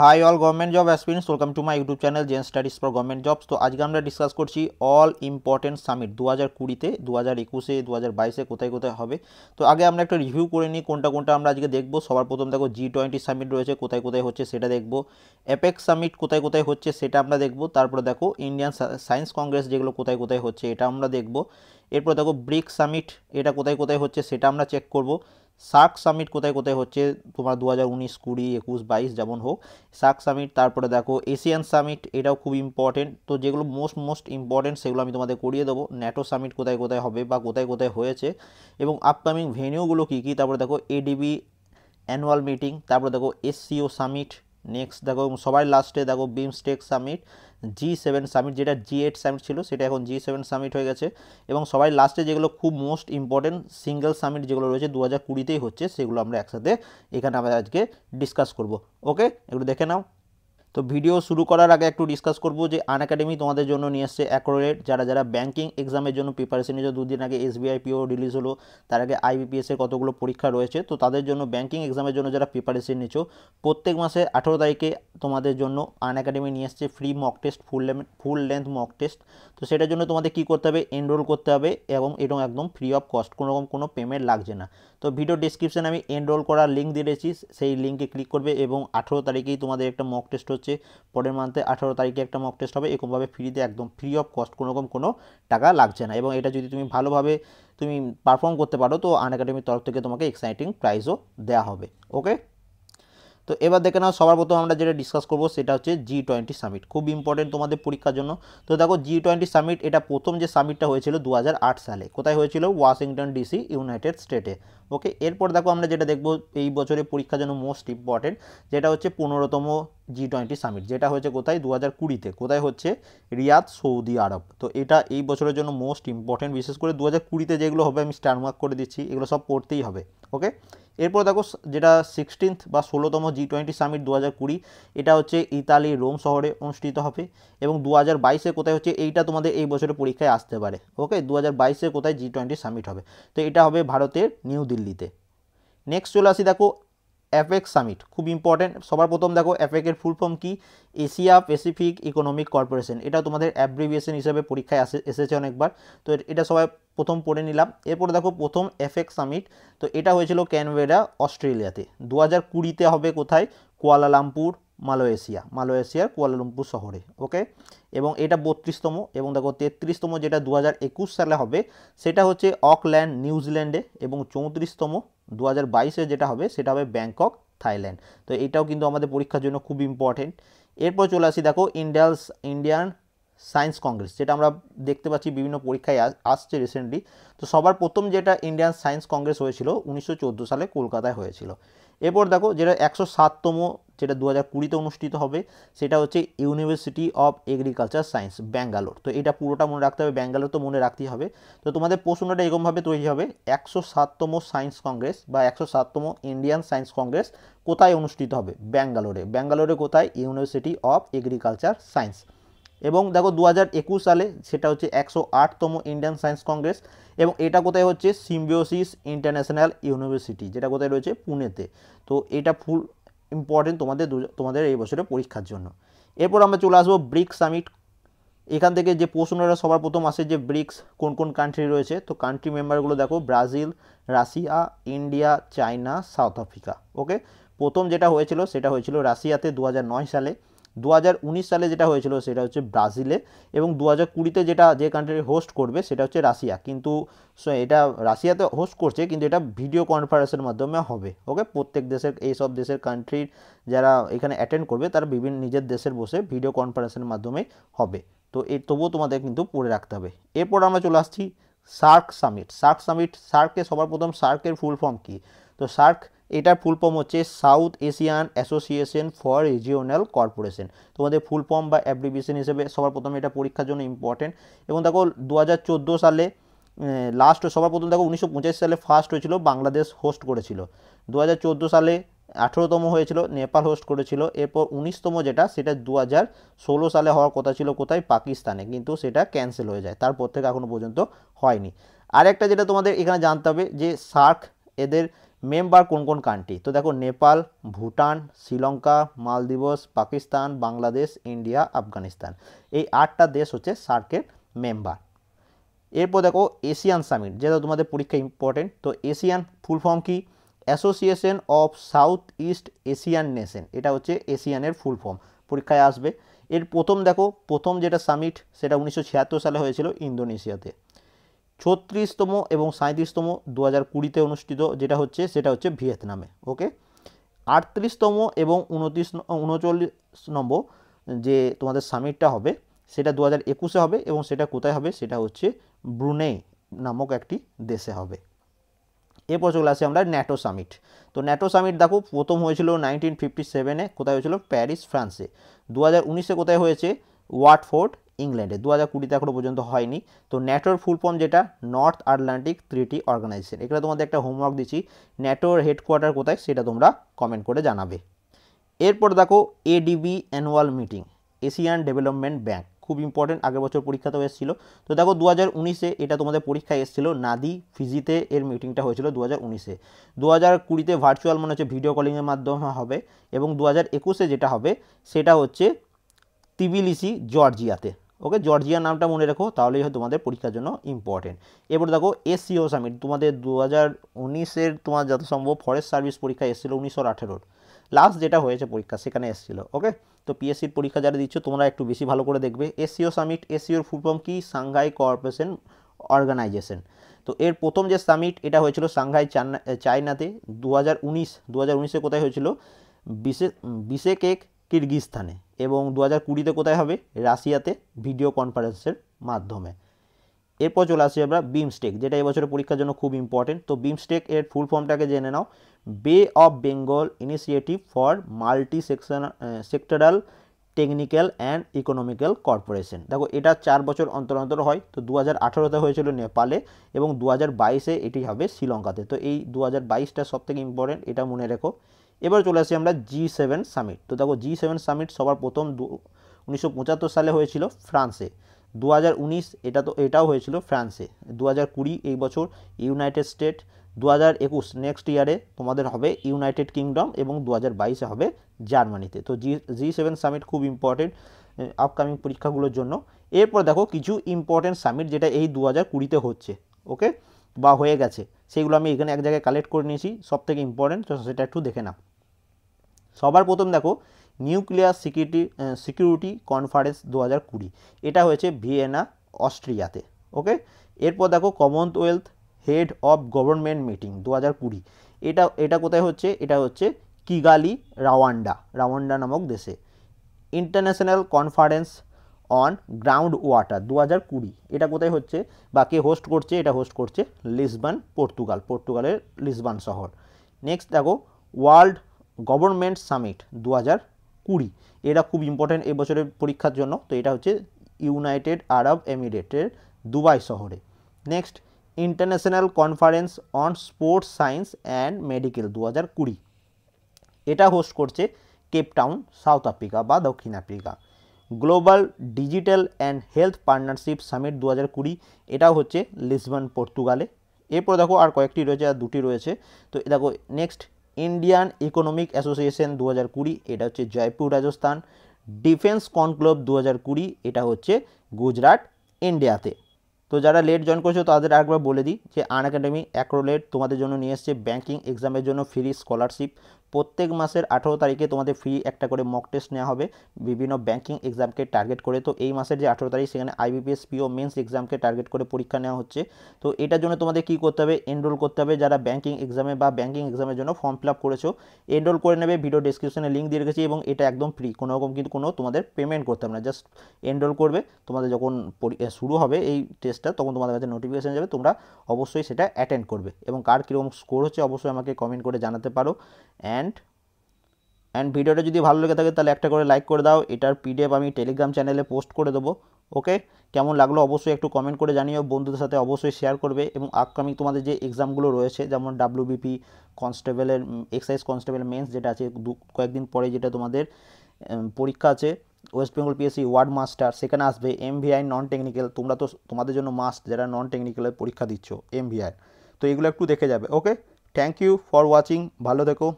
High all government job aspirants, welcome to my YouTube channel gen studies for government jobs. তো আজকে আমরা discuss করছি all important summit 2020-তে, 2021-এ, 2022-এ কোথায় কোথায় হবে। তো আগে আমরা একটা রিভিউ করে নিই কোনটা কোনটা আমরা আজকে দেখবো। সবার প্রথম দেখো G20 সামিট রয়েছে, কোথায় কোথায় হচ্ছে সেটা দেখবো। অ্যাপেক্স সামিট কোথায় কোথায় হচ্ছে সেটা আমরা দেখবো। তারপরে দেখো ইন্ডিয়ান সায়েন্স কংগ্রেস যেগুলো কোথায় কোথায় হচ্ছে এটা আমরা দেখবো। এরপর দেখো ব্রিক্স সামিট এটা কোথায় কোথায় হচ্ছে সেটা আমরা চেক করব। সার্ক সামিট কোথায় কোথায় হচ্ছে তোমার 2019, 20, 21, 22 যেমন হোক সার্ক সামিট। তারপরে দেখো এশিয়ান সামিট, এটাও খুব ইম্পর্টেন্ট। তো যেগুলো মোস্ট ইম্পর্টেন্ট সেগুলো আমি তোমাদের করিয়ে দেবো। ন্যাটো সামিট কোথায় কোথায় হবে বা কোথায় কোথায় হয়েছে এবং আপকামিং ভেনিউগুলো কী কী। তারপরে দেখো এডিবি অ্যানুয়াল মিটিং, তারপরে দেখো এসসিও সামিট। নেক্সট দেখো সবাই লাস্টে দেখো বিমস্টেক সামিট, G7 সামিট, যেটা G8 সামিট ছিল সেটা এখন G7 সামিট হয়ে গেছে। এবং সবাই লাস্টে যেগুলো খুব মোস্ট ইম্পর্টেন্ট সিঙ্গেল সামিট যেগুলো রয়েছে 2020-তেই হচ্ছে, সেগুলো আমরা একসাথে এখানে আমরা আজকে ডিসকাস করব। ওকে, একটু দেখে নাও। তো ভিডিও শুরু করার আগে একটু ডিসকাস করব যে আনএকাডেমি তোমাদের জন্য নিয়ে আসছে অ্যাকোরেট। যারা যারা ব্যাঙ্কিং এক্সামের জন্য প্রিপারেশন নিয়েছে, দুদিন আগে SBI PO রিলিজ হলো, তার আগে IBPS এর কতগুলো পরীক্ষা রয়েছে। তো তাদের জন্য ব্যাঙ্কিং এক্সামের জন্য যারা প্রিপারেশন নিচ্ছ, প্রত্যেক মাসে 18 তারিখে তোমাদের জন্য আনএকাডেমি নিয়ে আসছে free mock test, full length mock test. তো সেটার জন্য তোমাদের কী করতে হবে, এনরোল করতে হবে এবং এটা একদম ফ্রি অফ কস্ট, কোনো পেমেন্ট লাগছে না। তো ভিডিও ডিসক্রিপশানে আমি এনরোল করার লিঙ্ক দিয়ে দিয়েছি, সেই লিঙ্কে ক্লিক করবে এবং 18 তারিখেই তোমাদের একটা মক টেস্ট হচ্ছে। পরের মান্থে 18 তারিখে একটা মক টেস্ট হবে, এরকমভাবে ফ্রিতে, একদম ফ্রি অফ কস্ট, কোনো টাকা লাগছে না। এবং এটা যদি তুমি ভালোভাবে পারফর্ম করতে পারো তো আনএকাডেমির তরফ থেকে তোমাকে এক্সাইটিং প্রাইজও দেওয়া হবে। ওকে, তো এবার দেখে নাও, সবার প্রথম আমরা যেটা ডিসকাস করবো সেটা হচ্ছে G20 সামিট, খুব ইম্পর্টেন্ট তোমাদের পরীক্ষার জন্য। তো দেখো G20 সামিট, এটা প্রথম যে সামিটটা হয়েছিল 2008 সালে, কোথায় হয়েছিল? ওয়াশিংটন DC, ইউনাইটেড স্টেটে। ওকে, এরপর দেখো আমরা যেটা দেখবো এই বছরের পরীক্ষার জন্য মোস্ট ইম্পর্টেন্ট, যেটা হচ্ছে 15তম G20 সামিট, যেটা হয়েছে কোথায়? 2020-তে। কোথায় হচ্ছে? রিয়াদ, সৌদি আরব। তো এটা এই বছরের জন্য মোস্ট ইম্পর্টেন্ট, বিশেষ করে 2020-তে যেগুলো হবে আমি স্টার মার্ক করে দিচ্ছি, এগুলো সব পড়তেই হবে। ওকে, এরপর দেখো যেটা 16th বা 16তম G20 সামিট 2020, এটা হচ্ছে ইতালি রোম শহরে অনুষ্ঠিত হবে। এবং 2022-এ কোথায় হচ্ছে, এইটা তোমাদের এই বছরের পরীক্ষায় আসতে পারে। ওকে, 2022-এ কোথায় G20 সামিট হবে? তো এটা হবে ভারতের নিউ দিল্লিতে। নেক্সট চলে আসি দেখো অ্যাপেক সামিট, খুব ইম্পর্টেন্ট। সবার প্রথম দেখো অ্যাপেকের ফুল ফর্ম কি? Asia Pacific economic corporation. এটা তোমাদের অ্যাব্রিভিয়েশন হিসেবে পরীক্ষায় এসেছে অনেকবার, তো এটা সবাই প্রথম পড়ে নিলাম। এরপর দেখো প্রথম অ্যাপেক সামিট, তো এটা হয়েছিল ক্যানবেরা, অস্ট্রেলিয়াতে। 2020-তে হবে কোথায়? কুয়ালালামপুর, মালয়েশিয়ার কুয়ালালামপুর শহরে। ওকে, এবং এটা 32তম। এবং দেখো 33তম যেটা 2021 সালে হবে, সেটা হচ্ছে অকল্যান্ড, নিউজিল্যান্ডে। এবং 34তম 2022-এ যেটা হবে সেটা হবে ব্যাংকক, থাইল্যান্ড। তো এটাও কিন্তু আমাদের পরীক্ষার জন্য খুব ইম্পর্টেন্ট। এরপর চলে আসি দেখো ইন্ডিয়ান সায়েন্স কংগ্রেস, যেটা আমরা দেখতে পাচ্ছি বিভিন্ন পরীক্ষায় আসছে রিসেন্টলি। তো সবার প্রথম যেটা ইন্ডিয়ান সায়েন্স কংগ্রেস হয়েছিল 1914 সালে কলকাতায় হয়েছিল। এরপর দেখো যেটা 107তম, যেটা 2020-তে অনুষ্ঠিত হবে, সেটা হচ্ছে university of agriculture science, Bangalore. তো এটা পুরোটা মনে রাখতে হবে, ব্যাঙ্গালোর তো মনে রাখতেই হবে। তো তোমাদের প্রশ্নটা এরকমভাবে তৈরি হবে, 107তম সায়েন্স কংগ্রেস বা 107তম ইন্ডিয়ান সায়েন্স কংগ্রেস কোথায় অনুষ্ঠিত হবে? ব্যাঙ্গালোরে কোথায়? University of agriculture science. এবং দেখো 2021 সালে সেটা হচ্ছে 108তম ইন্ডিয়ান সায়েন্স কংগ্রেস। এবং এটা কোথায় হচ্ছে? সিম্বিওসিস ইন্টারন্যাশনাল ইউনিভার্সিটি, যেটা কোথায় রয়েছে? পুনেতে। তো এটা ফুল ইম্পর্টেন্ট তোমাদের এই বছরের পরীক্ষার জন্য। এরপর আমরা চলে আসবো ব্রিক্স সামিট। এখান থেকে যে প্রশ্নটা সবার প্রথম আসে যে ব্রিক্স কোন কোন কান্ট্রি রয়েছে, তো কান্ট্রি মেম্বারগুলো দেখো, Brazil, Russia, India, China, South Africa. Okay, প্রথম যেটা হয়েছিল সেটা হয়েছিল রাশিয়াতে 2009 সালে। 2019 সালে যেটা হয়েছিল সেটা হচ্ছে ব্রাজিলে। এবং 2020-তে যে কান্ট্রি হোস্ট করবে সেটা হচ্ছে রাশিয়া। কিন্তু এটা রাশিয়াতে হোস্ট করছে, কিন্তু এটা ভিডিও কনফারেন্সের মাধ্যমে হবে। ওকে, প্রত্যেক দেশের, এইসব দেশের কান্ট্রির যারা এখানে অ্যাটেন্ড করবে তারা বিভিন্ন নিজের দেশের বসে ভিডিও কনফারেন্সের মাধ্যমে হবে। তো তবুও তোমাদের কিন্তু পড়ে রাখতে হবে। এরপর আমরা চলে আসছি সার্ক সামিট। সার্কে সবার প্রথম, সার্কের ফুল ফর্ম কি? তো সার্ক, এটার ফুল ফর্ম হচ্ছে south Asian association for regional corporation. তোমাদের ফুল ফর্ম বা অ্যাব্রিভিয়েশন হিসেবে সবার প্রথম এটা পরীক্ষার জন্য ইম্পর্টেন্ট। এবং দেখো 2014 সালে লাস্ট, সবার প্রথম দেখো 1985 সালে ফার্স্ট হয়েছিল, বাংলাদেশ হোস্ট করেছিল। 2014 সালে 18তম হয়েছিল, নেপাল হোস্ট করেছিল। এরপর 19তম যেটা, সেটা 2016 সালে হওয়ার কথা ছিল, কোথায়? পাকিস্তানে, কিন্তু সেটা ক্যান্সেল হয়ে যায়, তারপর থেকে এখনও পর্যন্ত হয়নি। আর একটা যেটা তোমাদের এখানে জানতে হবে যে সার্ক, এদের মেম্বার কোন কোন কান্ট্রি, তো দেখো নেপাল, ভুটান, শ্রীলঙ্কা, মালদ্বীপস, পাকিস্তান, বাংলাদেশ, ইন্ডিয়া, আফগানিস্তান, এই 8টা দেশ হচ্ছে সার্কের মেম্বার। এরপর দেখো এশিয়ান সামিট, যেটা তোমাদের পরীক্ষা ইম্পর্টেন্ট। তো এশিয়ান ফুল ফর্ম কি, association of south east Asian nation, এটা হচ্ছে এশিয়ানের ফুল ফর্ম, পরীক্ষায় আসবে। এর প্রথম যেটা সামিট সেটা 1976 সালে হয়েছিল ইন্দোনেশিয়াতে। 36তম এবং 37তম 2020-তে অনুষ্ঠিত সেটা হচ্ছে ভিয়েতনামে। ওকে, 38তম এবং 39 নম্বর যে তোমাদের সামিটটা হবে সেটা 2021-এ হবে, এবং সেটা কোথায় হবে, সেটা হচ্ছে ব্রুনেই নামক একটি দেশে হবে। এরপর চলে আসি আমরা ন্যাটো সামিট। তো ন্যাটো সামিট দেখো প্রথম হয়েছিল 1957-এ, কোথায় হয়েছিল, প্যারিস ফ্রান্সে। 2019-এ কোথায় হয়েছে, ওয়াটফোর্ড ইংল্যান্ডে। 2020-তে এখনও পর্যন্ত হয়নি। তো ন্যাটোর ফুল ফর্ম যেটা, নর্থ আটলান্টিক ট্রিটি অর্গানাইজেশন। এখানে তোমাদের একটা হোমওয়ার্ক দিচ্ছি, ন্যাটোর হেডকোয়ার্টার কোথায় সেটা তোমরা কমেন্ট করে জানাবে। এরপর দেখো ADB annual meeting, Asian development bank, খুব ইম্পর্টেন্ট, আগের বছর পরীক্ষাতেও এসেছিল। তো দেখো 2019-এ এটা তোমাদের পরীক্ষায় এসেছিল, নাদি ফিজিতে এর মিটিংটা হয়েছিল 2019-এ। 2020-তে ভার্চুয়াল মনে হচ্ছে ভিডিও কলিংয়ের মাধ্যমে হবে, এবং 2021-এ যেটা হবে সেটা হচ্ছে তিবিলিসি জর্জিয়াতে। ওকে, জর্জিয়ার নামটা মনে রেখো, তাহলেই হয় তোমাদের পরীক্ষার জন্য ইম্পর্টেন্ট। এরপর দেখো এসসিও সামিট, তোমাদের 2019-এর তোমার যত সম্ভব ফরেস্ট সার্ভিস পরীক্ষা এসেছিল 1918-র লাস্ট যেটা হয়েছে পরীক্ষা, সেখানে এসেছিল। ওকে, তো পিএসসির পরীক্ষা যারা দিচ্ছ তোমরা একটু বেশি ভালো করে দেখবে। এসসিও সামিট, এসসিওর ফুল ফর্ম কি, সাংঘাই কোঅপারেশন অর্গানাইজেশন। তো এর প্রথম যে সামিট এটা হয়েছিল সাংঘাই চায়নাতে 2019-এ কোথায় হয়েছিল, বিশেকেক কিরগিজস্তানে, এবং 2020-তে কোথায় হবে, রাশিয়াতে ভিডিও কনফারেন্সের মাধ্যমে। এরপর চলে আসছি আমরা বিমস্টেক, যেটা এবছরের পরীক্ষার জন্য খুব ইম্পর্টেন্ট। তো বিমস্টেক এর ফুল ফর্মটাকে জেনে নাও, বে of Bengal initiative for multi sectoral technical and economical corporation. দেখো এটা 4 বছর অন্তর অন্তর হয়। তো 2018-তে হয়েছিল নেপালে, এবং 2022-এ এটি হবে শ্রীলঙ্কাতে। তো এই 2022টা সব থেকে ইম্পর্টেন্ট, এটা মনে রেখো। এবার চলে আসি আমরা G7 সামিট। তো দেখো G7 সামিট সবার প্রথম 1975 সালে হয়েছিল ফ্রান্সে। 2019 এটাও হয়েছিল ফ্রান্সে। 2020 এই বছর ইউনাইটেড স্টেট। 2021 নেক্সট ইয়ারে তোমাদের হবে ইউনাইটেড কিংডম, এবং 2022-এ হবে জার্মানিতে। তো G7 সামিট খুব ইম্পর্টেন্ট আপকামিং পরীক্ষাগুলোর জন্য। এরপর দেখো কিছু ইম্পর্টেন্ট সামিট যেটা এই 2020-তে হচ্ছে, ওকে, বা হয়ে গেছে, সেগুলো আমি এখানে এক জায়গায় কালেক্ট করে নিয়েছি, সব থেকে ইম্পর্টেন্ট, তো সেটা একটু দেখে নাও। সবার প্রথম দেখো নিউক্লিয়ার সিকিউরিটি কনফারেন্স 2020, এটা হয়েছে ভিয়েনা অস্ট্রিয়াতে। ওকে, এরপর দেখো Commonwealth head of government meeting 2020, এটা কোথায় হচ্ছে, এটা হচ্ছে কিগালি রাওয়ান্ডা নামক দেশে। International conference on ground water 2020, এটা কোথায় হচ্ছে বা কে হোস্ট করছে, এটা হোস্ট করছে লিসবন, পর্তুগালের লিসবন শহর। নেক্সট দেখো ওয়ার্ল্ড গভর্নমেন্ট সামিট 2020, এটা খুব ইম্পর্টেন্ট এবছরের পরীক্ষার জন্য। তো এটা হচ্ছে ইউনাইটেড আরব এমিরেটের দুবাই শহরে। Next international conference on sports science and medical 2020, এটা হোস্ট করছে কেপটাউন, সাউথ আফ্রিকা বা দক্ষিণ Africa. Global digital and health partnership summit 2020, এটাও হচ্ছে লিসবন, পর্তুগালে। এরপর দেখো আর কয়েকটি রয়েছে, আর দুটি রয়েছে। তো দেখো নেক্সট ইন্ডিয়ান ইকোনমিক অ্যাসোসিয়েশন 2020, এটা হচ্ছে জয়পুর, রাজস্থান। ডিফেন্স কনক্লেভ 2020, এটা হচ্ছে গুজরাট, ইন্ডিয়াতে। তো যারা লেট জয়েন করেছো তাদের একবার বলে দিই যে আনএকাডেমি অ্যাক্রোলেট তোমাদের জন্য নিয়ে এসছে ব্যাঙ্কিং এক্সামের জন্য ফ্রি স্কলারশিপ। প্রত্যেক মাসের 18 তারিখে তোমাদের ফ্রি একটা করে মক টেস্ট নেওয়া হবে বিভিন্ন ব্যাঙ্কিং এক্সামকে টার্গেট করে। তো এই মাসের যে 18 তারিখ সেখানে IBPS PO মেন্স এক্সামকে টার্গেট করে পরীক্ষা নেওয়া হচ্ছে। তো এটার জন্য তোমাদের কী করতে হবে, এনরোল করতে হবে। যারা ব্যাঙ্কিং এক্সামে বা ব্যাঙ্কিং এক্সামের জন্য ফর্ম ফিল আপ করেছো এনরোল করে নেবে, ভিডিও ডেসক্রিপশনে লিঙ্ক দিয়ে রেখেছি, এবং এটা একদম ফ্রি, কোনো রকম কিন্তু কোনো তোমাদের পেমেন্ট করতে হবে না, জাস্ট এনরোল করবে। তোমাদের যখন শুরু হবে এই টেস্টটা তখন তোমাদের কাছে নোটিফিকেশান যাবে, তোমরা অবশ্যই সেটা অ্যাটেন্ড করবে, এবং কার কীরকম স্কোর হচ্ছে অবশ্যই আমাকে কমেন্ট করে জানাতে পারো। অ্যান্ড ভিডিওটা যদি ভালো লেগে থাকে তাহলে একটা করে লাইক করে দাও। এটার PDF আমি টেলিগ্রাম চ্যানেলে পোস্ট করে দেবো। ওকে, কেমন লাগলো অবশ্যই একটু কমেন্ট করে জানিও, বন্ধুদের সাথে অবশ্যই শেয়ার করবে। এবং আপকামিং তোমাদের যে এক্সামগুলো রয়েছে যেমন WBP কনস্টেবলের এক্সাইজ কনস্টেবল মেন্স যেটা আছে কয়েকদিন পরে, যেটা তোমাদের পরীক্ষা আছে West Bengal PSC ward master, সেখানে আসবে MVI নন টেকনিক্যাল, তোমরা তো তোমাদের জন্য মাস্ট যারা নন টেকনিক্যালের পরীক্ষা দিচ্ছ MVI, তো এগুলো একটু দেখে যাবে। ওকে, থ্যাংক ইউ ফর ওয়াচিং, ভালো থেকো।